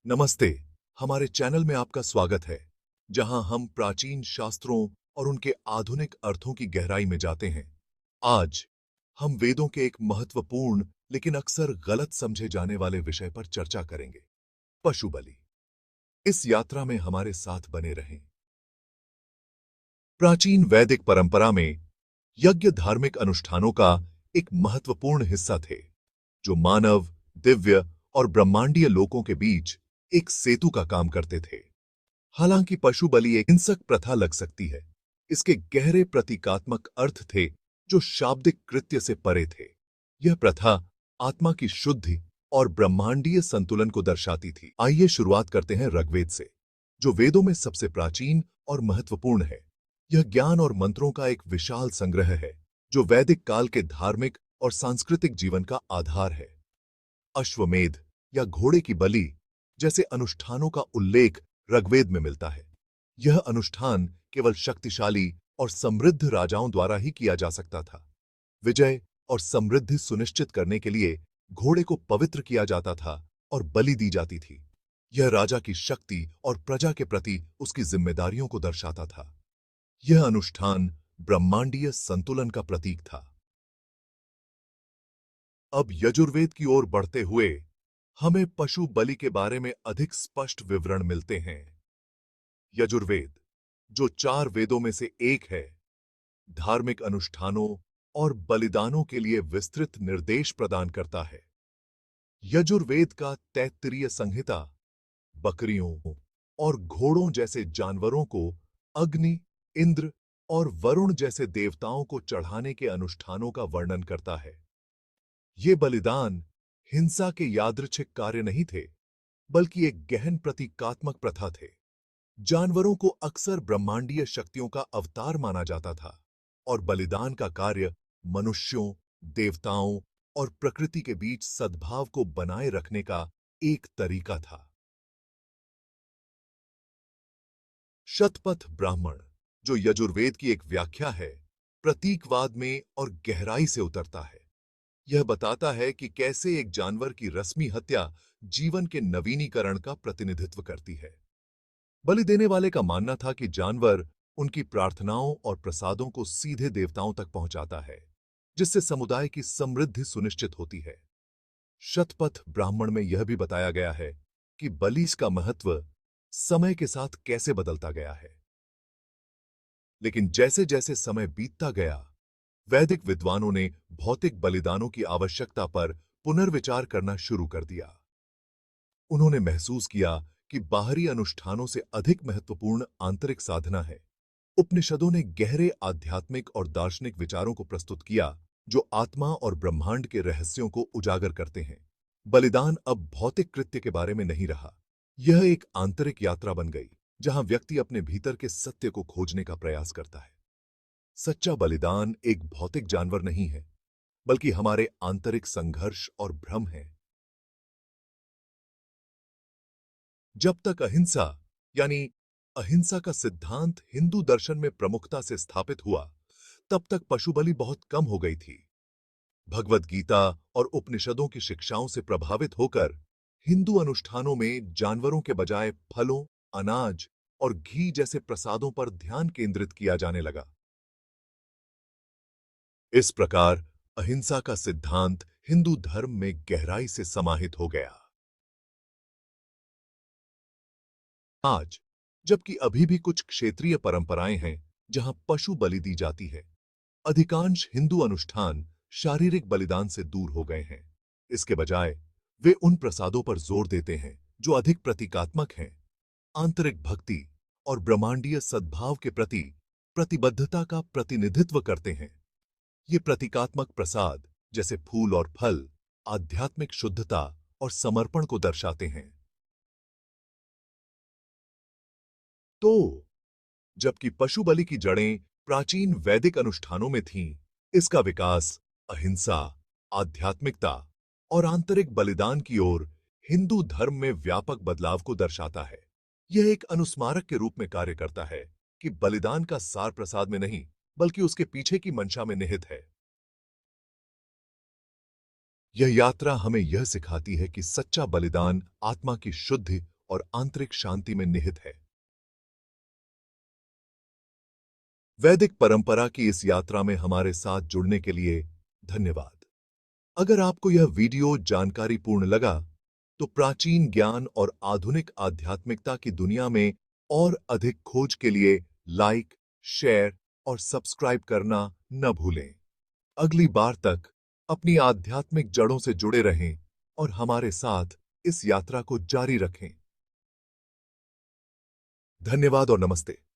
नमस्ते। हमारे चैनल में आपका स्वागत है, जहां हम प्राचीन शास्त्रों और उनके आधुनिक अर्थों की गहराई में जाते हैं। आज हम वेदों के एक महत्वपूर्ण लेकिन अक्सर गलत समझे जाने वाले विषय पर चर्चा करेंगे, पशु बलि। इस यात्रा में हमारे साथ बने रहें। प्राचीन वैदिक परंपरा में यज्ञ धार्मिक अनुष्ठानों का एक महत्वपूर्ण हिस्सा थे, जो मानव, दिव्य और ब्रह्मांडीय लोकों के बीच एक सेतु का काम करते थे। हालांकि पशु बलि एक हिंसक प्रथा लग सकती है, इसके गहरे प्रतीकात्मक अर्थ थे जो शाब्दिक कृत्य से परे थे। यह प्रथा आत्मा की शुद्धि और ब्रह्मांडीय संतुलन को दर्शाती थी। आइए शुरुआत करते हैं ऋग्वेद से, जो वेदों में सबसे प्राचीन और महत्वपूर्ण है। यह ज्ञान और मंत्रों का एक विशाल संग्रह है, जो वैदिक काल के धार्मिक और सांस्कृतिक जीवन का आधार है। अश्वमेध या घोड़े की बलि जैसे अनुष्ठानों का उल्लेख ऋग्वेद में मिलता है। यह अनुष्ठान केवल शक्तिशाली और समृद्ध राजाओं द्वारा ही किया जा सकता था। विजय और समृद्धि सुनिश्चित करने के लिए घोड़े को पवित्र किया जाता था और बलि दी जाती थी। यह राजा की शक्ति और प्रजा के प्रति उसकी जिम्मेदारियों को दर्शाता था। यह अनुष्ठान ब्रह्मांडीय संतुलन का प्रतीक था। अब यजुर्वेद की ओर बढ़ते हुए हमें पशु बलि के बारे में अधिक स्पष्ट विवरण मिलते हैं। यजुर्वेद, जो 4 वेदों में से एक है, धार्मिक अनुष्ठानों और बलिदानों के लिए विस्तृत निर्देश प्रदान करता है। यजुर्वेद का तैत्तिरीय संहिता बकरियों और घोड़ों जैसे जानवरों को अग्नि, इंद्र और वरुण जैसे देवताओं को चढ़ाने के अनुष्ठानों का वर्णन करता है। ये बलिदान हिंसा के यादृच्छिक कार्य नहीं थे, बल्कि एक गहन प्रतीकात्मक प्रथा थे। जानवरों को अक्सर ब्रह्मांडीय शक्तियों का अवतार माना जाता था, और बलिदान का कार्य मनुष्यों, देवताओं और प्रकृति के बीच सद्भाव को बनाए रखने का एक तरीका था। शतपथ ब्राह्मण, जो यजुर्वेद की एक व्याख्या है, प्रतीकवाद में और गहराई से उतरता है। यह बताता है कि कैसे एक जानवर की रस्मी हत्या जीवन के नवीनीकरण का प्रतिनिधित्व करती है। बलि देने वाले का मानना था कि जानवर उनकी प्रार्थनाओं और प्रसादों को सीधे देवताओं तक पहुंचाता है, जिससे समुदाय की समृद्धि सुनिश्चित होती है। शतपथ ब्राह्मण में यह भी बताया गया है कि बलि का महत्व समय के साथ कैसे बदलता गया है। लेकिन जैसे जैसे समय बीतता गया, वैदिक विद्वानों ने भौतिक बलिदानों की आवश्यकता पर पुनर्विचार करना शुरू कर दिया। उन्होंने महसूस किया कि बाहरी अनुष्ठानों से अधिक महत्वपूर्ण आंतरिक साधना है। उपनिषदों ने गहरे आध्यात्मिक और दार्शनिक विचारों को प्रस्तुत किया, जो आत्मा और ब्रह्मांड के रहस्यों को उजागर करते हैं। बलिदान अब भौतिक कृत्य के बारे में नहीं रहा। यह एक आंतरिक यात्रा बन गई, जहां व्यक्ति अपने भीतर के सत्य को खोजने का प्रयास करता है। सच्चा बलिदान एक भौतिक जानवर नहीं है, बल्कि हमारे आंतरिक संघर्ष और भ्रम है। जब तक अहिंसा यानी अहिंसा का सिद्धांत हिंदू दर्शन में प्रमुखता से स्थापित हुआ, तब तक पशु बलि बहुत कम हो गई थी। भगवद गीता और उपनिषदों की शिक्षाओं से प्रभावित होकर हिंदू अनुष्ठानों में जानवरों के बजाय फलों, अनाज और घी जैसे प्रसादों पर ध्यान केंद्रित किया जाने लगा। इस प्रकार अहिंसा का सिद्धांत हिंदू धर्म में गहराई से समाहित हो गया। आज, जबकि अभी भी कुछ क्षेत्रीय परंपराएं हैं जहां पशु बलि दी जाती है, अधिकांश हिंदू अनुष्ठान शारीरिक बलिदान से दूर हो गए हैं। इसके बजाय वे उन प्रसादों पर जोर देते हैं जो अधिक प्रतीकात्मक हैं, आंतरिक भक्ति और ब्रह्मांडीय सद्भाव के प्रति प्रतिबद्धता का प्रतिनिधित्व करते हैं। ये प्रतीकात्मक प्रसाद, जैसे फूल और फल, आध्यात्मिक शुद्धता और समर्पण को दर्शाते हैं। तो जबकि पशु बलि की जड़ें प्राचीन वैदिक अनुष्ठानों में थीं, इसका विकास अहिंसा, आध्यात्मिकता और आंतरिक बलिदान की ओर हिंदू धर्म में व्यापक बदलाव को दर्शाता है। यह एक अनुस्मारक के रूप में कार्य करता है कि बलिदान का सार प्रसाद में नहीं, बल्कि उसके पीछे की मंशा में निहित है। यह यात्रा हमें यह सिखाती है कि सच्चा बलिदान आत्मा की शुद्धि और आंतरिक शांति में निहित है। वैदिक परंपरा की इस यात्रा में हमारे साथ जुड़ने के लिए धन्यवाद। अगर आपको यह वीडियो जानकारीपूर्ण लगा, तो प्राचीन ज्ञान और आधुनिक आध्यात्मिकता की दुनिया में और अधिक खोज के लिए लाइक, शेयर और सब्सक्राइब करना न भूलें। अगली बार तक अपनी आध्यात्मिक जड़ों से जुड़े रहें और हमारे साथ इस यात्रा को जारी रखें। धन्यवाद और नमस्ते।